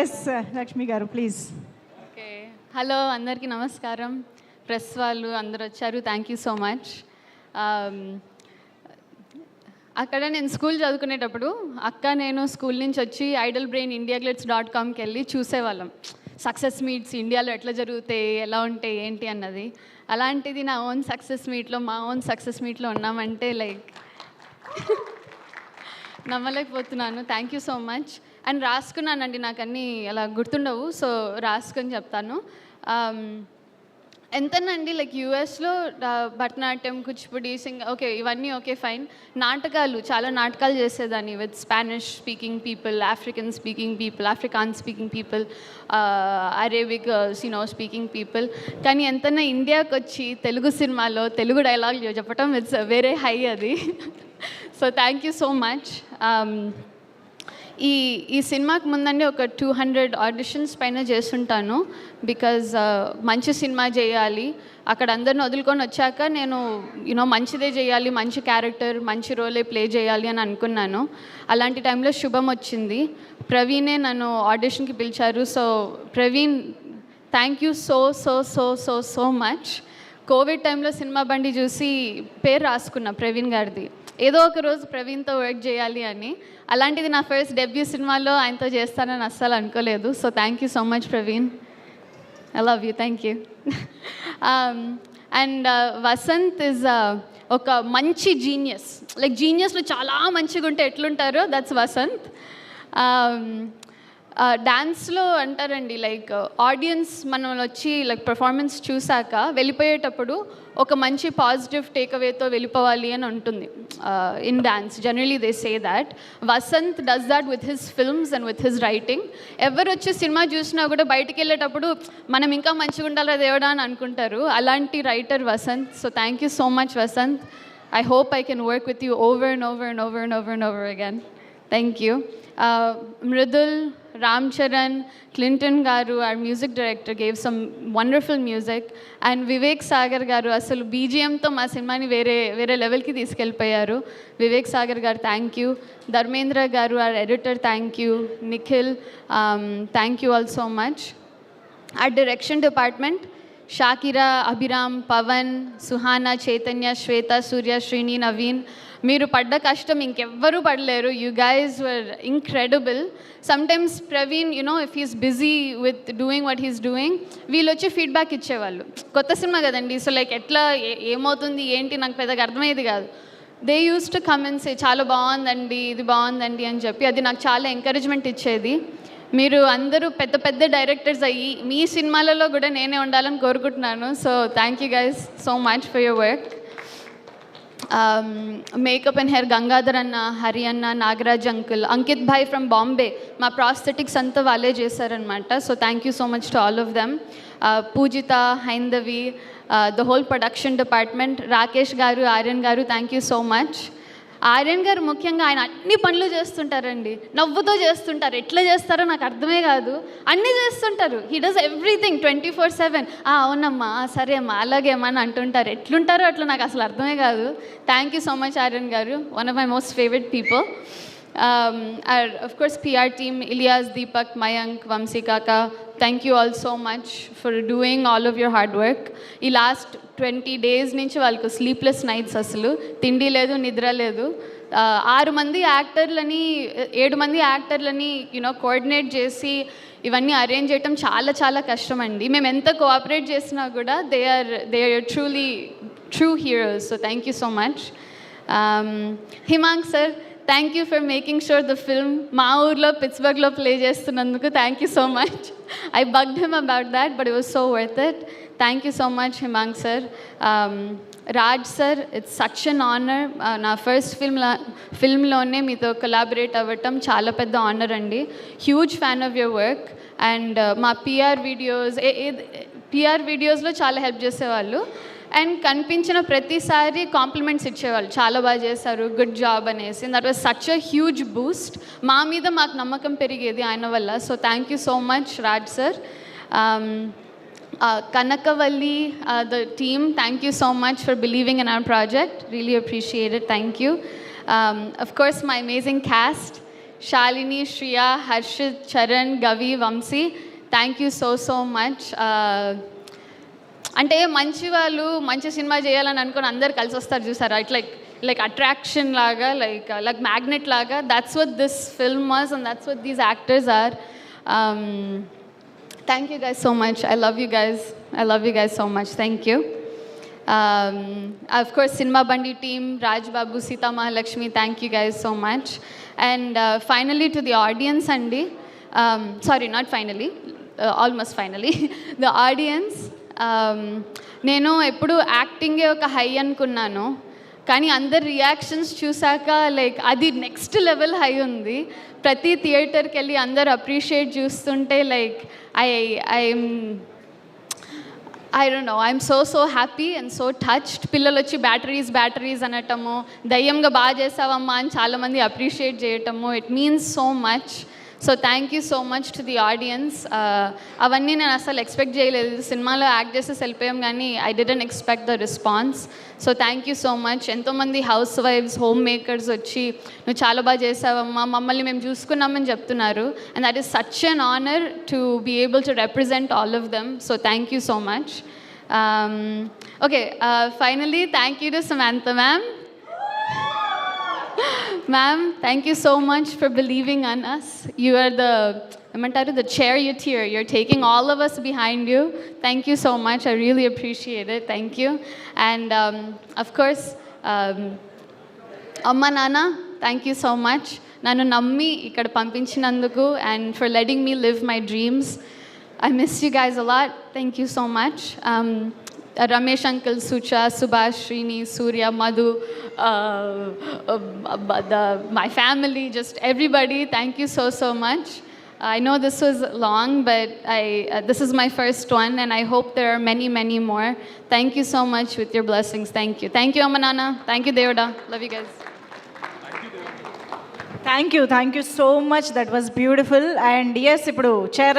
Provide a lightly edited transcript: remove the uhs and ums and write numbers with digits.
Yes Lakshmi గారు please. Okay, hello అందరికీ నమస్కారం. ప్రెస్ వాళ్ళు అందరు వచ్చారు, థ్యాంక్ యూ సో మచ్. అక్కడ నేను స్కూల్ చదువుకునేటప్పుడు నేను స్కూల్ నుంచి వచ్చి idlebrain.indiaglitz.comకి వెళ్ళి చూసేవాళ్ళం సక్సెస్ మీట్స్ ఇండియాలో ఎట్లా జరుగుతాయి, ఎలా ఉంటాయి, ఏంటి అన్నది. అలాంటిది నా ఓన్ సక్సెస్ మీట్లో మా ఓన్ సక్సెస్ మీట్లో ఉన్నామంటే లైక్ నమ్మలేకపోతున్నాను. Thank you so much. And రాసుకున్నానండి, నాకు అన్నీ అలా గుర్తుండవు, సో రాసుకొని చెప్తాను. ఎంతనండి లైక్ యూఎస్లో భరతనాట్యం, కూచిపూడి, ఓకే ఇవన్నీ ఓకే ఫైన్. నాటకాలు, చాలా నాటకాలు చేసేదాన్ని with Spanish speaking people, African speaking people, African speaking people, Arabic speaking people. కానీ ఎంతన్నా ఇండియాకి వచ్చి తెలుగు సినిమాలో తెలుగు డైలాగ్ చెప్పటం ఇట్స్ వేరే హై అది. So thank you so much. ఈ సినిమాకి ముందండి ఒక 200 ఆడిషన్స్ పైన చేస్తుంటాను. బికాజ్ మంచి సినిమా చేయాలి, అక్కడ అందరిని వదులుకొని వచ్చాక నేను మంచిదే చేయాలి, మంచి క్యారెక్టర్, మంచి రోలే ప్లే చేయాలి అని అనుకున్నాను. అలాంటి టైంలో శుభం వచ్చింది, ప్రవీణే నన్ను ఆడిషన్కి పిలిచారు. So Praveen, thank you so so so so so much. Covid టైంలో సినిమా బండి చూసి పేరు రాసుకున్నా ప్రవీణ్ గారిది, ఏదో ఒక రోజు ప్రవీణ్తో వర్క్ చేయాలి అని. అలాంటిది నా ఫస్ట్ డెబ్యూ సినిమాలో ఆయనతో చేస్తానని అస్సలు అనుకోలేదు. So thank you so much Praveen, I love you, thank you. And Vasant is ఒక మంచి జీనియస్, లైక్ జీనియస్లో చాలా మంచిగా ఉంటే ఎట్లుంటారో దట్స్ వసంత్. డ్యాన్స్లో అంటారండి లైక్ ఆడియన్స్ మనం వచ్చి లైక్ పర్ఫార్మెన్స్ చూసాక వెళ్ళిపోయేటప్పుడు ఒక మంచి పాజిటివ్ టేక్అవేతో వెళ్ళిపోవాలి అని ఉంటుంది in dance. Generally they say that. Vasant does that with his films and with his writing. ఎవరు వచ్చి సినిమా చూసినా కూడా బయటికి వెళ్ళేటప్పుడు మనం ఇంకా మంచిగా ఉండాలి దేవుడా అని అనుకుంటారు. అలాంటి writer Vasant. So thank you so much Vasant. I hope I can work with you over and over and over and over and over again. Thank you. Mridul, Ram Charan, Clinton garu, our music director, gave some wonderful music. And Vivek Sagar garu asalu BGM to ma cinema ni vere level ki తీసుకెళ్ళిపోయారు. Vivek Sagar garu, thank you. Dharmendra garu, our editor, thank you. Nikhil, thank you all so much. Our direction department, Shakira, Abhiram, Pavan, Suhana, Chaitanya, Shweta, Surya, Srini, Naveen, మీరు పడ్డ కష్టం ఇంకెవ్వరూ పడలేరు. You guys were incredible. Sometimes Praveen if he's busy with doing what he's doing, వీళ్ళు వచ్చి feedback ఇచ్చేవాళ్ళు. కొత్త cinema కదండి, సో లైక్ ఎట్లా ఏమవుతుంది ఏంటి నాకు పెద్దగా అర్థమయ్యేది కాదు. They use to come and say చాలా బాగుందండి, ఇది బాగుందండి అని చెప్పి, అది నాకు చాలా ఎంకరేజ్మెంట్ ఇచ్చేది. మీరు అందరూ పెద్ద పెద్ద డైరెక్టర్స్ అయ్యి మీ సినిమాలలో కూడా నేనే ఉండాలని కోరుకుంటున్నాను. So thank you guys so much for your work. Makeup and hair Gangadhar అన్న, హరి అన్న, నాగరాజ్ అంకుల్, అంకిత్ భాయ్ ఫ్రమ్ బాంబే, మా ప్రాస్థెటిక్స్ అంతా వాళ్ళే చేశారనమాట. So thank you so much to all of them. Poojitha, Haindavi, the whole production department, Rakesh గారు, ఆర్యన్ గారు, thank you so much. Aryan గారు ముఖ్యంగా ఆయన అన్ని పనులు చేస్తుంటారండి, నవ్వుతో చేస్తుంటారు. ఎట్లా చేస్తారో నాకు అర్థమే కాదు, అన్నీ చేస్తుంటారు. He does everything 24/7. అవునమ్మా, సరే అమ్మా, అలాగే అమ్మా అని అంటుంటారు. ఎట్లుంటారో అట్లా నాకు అసలు అర్థమే కాదు. Thank you so much Aryan గారు, one of my most favourite people. Of course PR team, Ilyas, Deepak, Mayank, Vamsi Kaka, thank you all so much for doing all of your hard work. ఈ last 20 days నుంచి వాళ్ళకు sleepless nights, అసలు తిండి లేదు, నిద్ర లేదు. 7 మంది యాక్టర్లని coordinate చేసి ఇవన్నీ అరేంజ్ చేయటం చాలా చాలా కష్టం అండి. మేము ఎంత కోఆపరేట్ చేసినా కూడా they are truly true heroes. So thank you so much. Himank sir, thank you for making sure the film మా ఊర్లో పిట్స్బర్గ్లో ప్లే చేస్తున్నందుకు thank you so much. I bugged him about that but it was so worth it. Thank you so much Himank sir. Raj sir, it's such an honour. నా first ఫిల్మ్లోనే మీతో collaborate అవ్వటం చాలా పెద్ద ఆనర్ అండి. Huge fan of your work. And మా PR వీడియోస్లో చాలా హెల్ప్ చేసేవాళ్ళు. అండ్ కనిపించిన ప్రతిసారి కాంప్లిమెంట్స్ ఇచ్చేవాళ్ళు, చాలా బాగా చేశారు, గుడ్ జాబ్ అనేసి. That was such a huge Boost. మా మీద మాకు నమ్మకం పెరిగేది ఆయన వల్ల. So thank you so much Raj sir. Kanakavalli, the team, thank you so much for believing in our project. Really appreciate it. Thank you. Of course, my amazing cast, Shalini, Shriya, Harshith, Charan, Gavi, Vamshi, thank you so much. అంటే మంచి వాళ్ళు మంచి cinema చేయాలని అనుకుని అందరు కలిసి వస్తారు చూసారా, ఇట్ లైక్ అట్రాక్షన్ లాగా, లైక్ మ్యాగ్నెట్ లాగా. That's what this film was and that's what these actors are. Thank you guys so much. I love you guys so much. Thank you. Of course, Cinema Bandi team, Raj Babu, Sita Mahalakshmi, thank you guys so much. And finally to the audience, Andi, sorry, not finally, almost finally, the audience. నేను ఎప్పుడు యాక్టింగే ఒక high అనుకున్నాను, కానీ అందరి reactions చూసాక like అది next level high ఉంది. ప్రతి థియేటర్కి వెళ్ళి అందరు అప్రిషియేట్ చూస్తుంటే like I don't know, I'm so happy and so touched. పిల్లలు వచ్చి బ్యాటరీస్ అనటము, దయ్యంగా బాగా చేసావమ్మా అని చాలామంది అప్రిషియేట్ చేయటము, it means so much. So thank you so much to the audience. అవన్నీ నేను అసలు ఎక్స్పెక్ట్ చేయలేదు. సినిమాలో యాక్ట్ చేసేసి వెళ్ళిపోయాం, కానీ I didn't expect the response. So thank you so much. ఎంతోమంది హౌస్ వైఫ్స్, హోమ్ మేకర్స్ వచ్చి నువ్వు చాలా బాగా చేసావమ్మా, మమ్మల్ని మేము చూసుకున్నామని చెప్తున్నారు. And that is such an honour to be able to represent all of them. So thank you so much. Okay, finally, thank you to Samantha ma'am. Ma'am, thank you so much for believing on us. You are the charioteer. You're taking all of us behind you. Thank you so much. I really appreciate it. Thank you. And of course, Amma Nana, thank you so much. Nanu nammi ikkada pampinchiనందుకు and for letting me live my dreams. I miss you guys a lot. Thank you so much. Ramesh Uncle, Sucha, Subhash, Srini, Surya, Madhu, my family, just everybody. Thank you so much. I know this was long, but this is my first one, and I hope there are many more. Thank you so much with your blessings. Thank you. Thank you, Amanana. Thank you, Devada. Love you guys. Thank you so much. That was beautiful. And yes, ఇప్పుడు chair